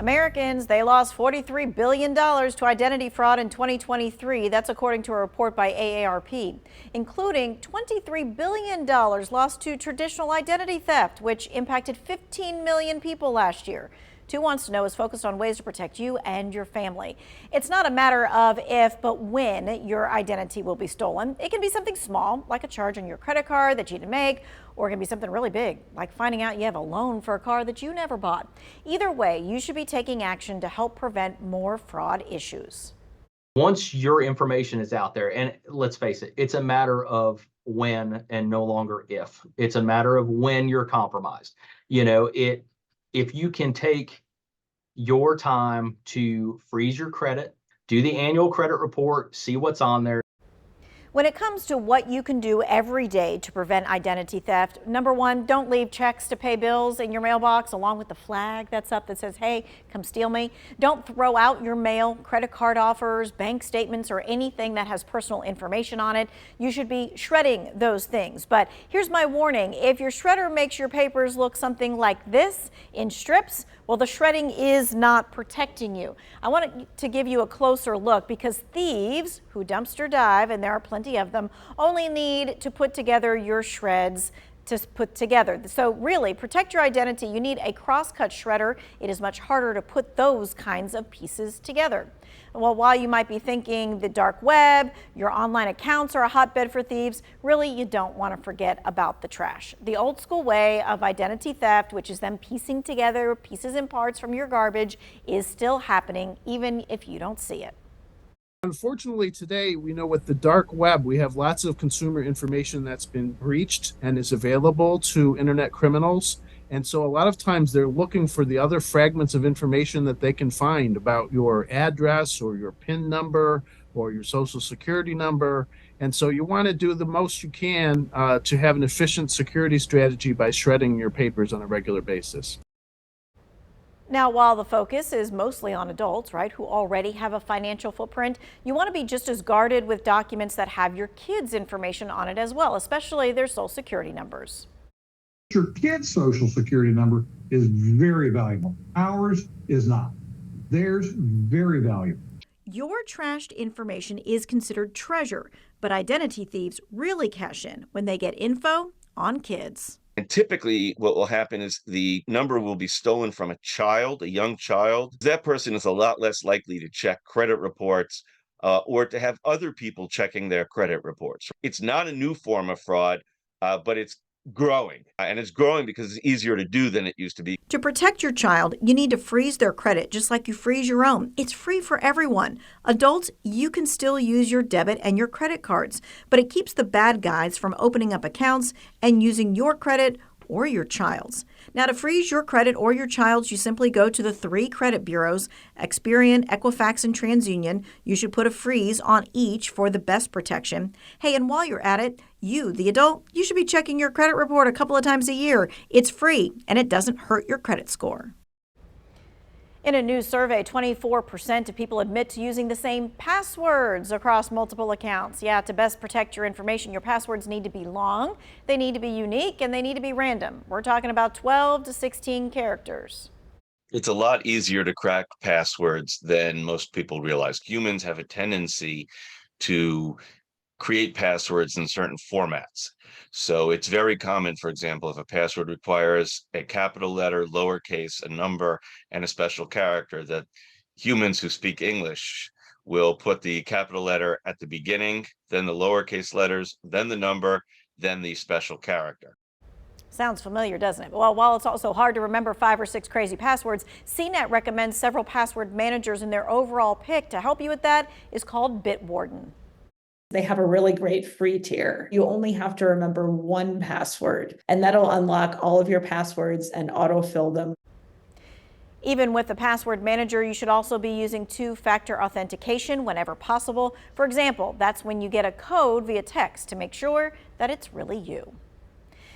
Americans, they lost $43 billion to identity fraud in 2023. That's according to a report by AARP, including $23 billion lost to traditional identity theft, which impacted 15 million people last year. 2 Wants to Know is focused on ways to protect you and your family. It's not a matter of if, but when your identity will be stolen. It can be something small, like a charge on your credit card that you didn't make, or it can be something really big, like finding out you have a loan for a car that you never bought. Either way, you should be taking action to help prevent more fraud issues. Once your information is out there, and let's face it, it's a matter of when and no longer if. It's a matter of when you're compromised. If you can take your time to freeze your credit, do the annual credit report, see what's on there. When it comes to what you can do every day to prevent identity theft, number one, don't leave checks to pay bills in your mailbox along with the flag that's up that says, hey, come steal me. Don't throw out your mail, credit card offers, bank statements, or anything that has personal information on it. You should be shredding those things. But here's my warning. If your shredder makes your papers look something like this in strips, well, the shredding is not protecting you. I want to give you a closer look because thieves who dumpster dive, and there are plenty of them, only need to put together your shreds to put together. So really, protect your identity. You need a cross-cut shredder. It is much harder to put those kinds of pieces together. Well, while you might be thinking the dark web, your online accounts are a hotbed for thieves, really you don't want to forget about the trash. The old school way of identity theft, which is them piecing together pieces and parts from your garbage, is still happening even if you don't see it. Unfortunately, today, we know with the dark web, we have lots of consumer information that's been breached and is available to internet criminals. And so a lot of times they're looking for the other fragments of information that they can find about your address or your PIN number or your social security number. And so you want to do the most you can to have an efficient security strategy by shredding your papers on a regular basis. Now, while the focus is mostly on adults, right, who already have a financial footprint, you want to be just as guarded with documents that have your kids' information on it as well, especially their social security numbers. Your kid's social security number is very valuable. Ours is not. Theirs, very valuable. Your trashed information is considered treasure, but identity thieves really cash in when they get info on kids. And typically what will happen is the number will be stolen from a child, a young child. That person is a lot less likely to check credit reports or to have other people checking their credit reports. It's not a new form of fraud, but it's growing, and it's growing because it's easier to do than it used to be. To protect your child, you need to freeze their credit just like you freeze your own. It's free for everyone. Adults, you can still use your debit and your credit cards, but it keeps the bad guys from opening up accounts and using your credit or your child's. Now, to freeze your credit or your child's, you simply go to the 3 credit bureaus, Experian, Equifax, and TransUnion. You should put a freeze on each for the best protection. Hey, and while you're at it, you, the adult, you should be checking your credit report a couple of times a year. It's free, and it doesn't hurt your credit score. In a new survey, 24% of people admit to using the same passwords across multiple accounts. Yeah, to best protect your information, your passwords need to be long, they need to be unique, and they need to be random. We're talking about 12 to 16 characters. It's a lot easier to crack passwords than most people realize. Humans have a tendency to create passwords in certain formats. So it's very common, for example, if a password requires a capital letter, lowercase, a number, and a special character, that humans who speak English will put the capital letter at the beginning, then the lowercase letters, then the number, then the special character. Sounds familiar, doesn't it? Well, while it's also hard to remember 5 or 6 crazy passwords, CNET recommends several password managers, and their overall pick to help you with that is called Bitwarden. They have a really great free tier. You only have to remember 1 password, and that'll unlock all of your passwords and autofill them. Even with the password manager, you should also be using 2-factor authentication whenever possible. For example, that's when you get a code via text to make sure that it's really you.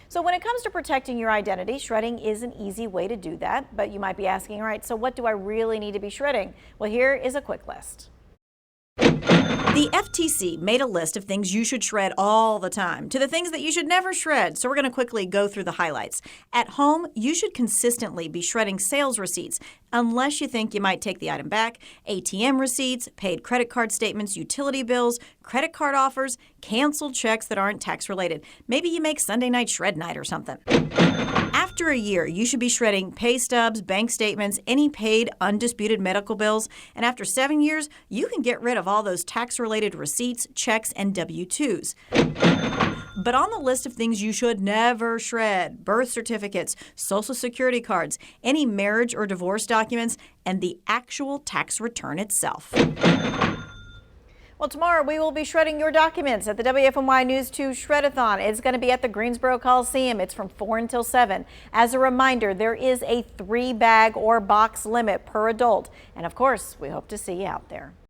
So when it comes to protecting your identity, shredding is an easy way to do that. But you might be asking, all right, so what do I really need to be shredding? Well, here is a quick list. The FTC made a list of things you should shred all the time to the things that you should never shred. So we're going to quickly go through the highlights. At home, you should consistently be shredding sales receipts unless you think you might take the item back. ATM receipts, paid credit card statements, utility bills, credit card offers, canceled checks that aren't tax related. Maybe you make Sunday night shred night or something. After a year, you should be shredding pay stubs, bank statements, any paid undisputed medical bills. And after 7 years, you can get rid of all those tax-related receipts, checks, and W-2s. But on the list of things you should never shred: birth certificates, social security cards, any marriage or divorce documents, and the actual tax return itself. Well, tomorrow we will be shredding your documents at the WFMY News 2 Shredathon. It's going to be at the Greensboro Coliseum. It's from 4 until 7. As a reminder, there is a 3-bag or box limit per adult. And of course, we hope to see you out there.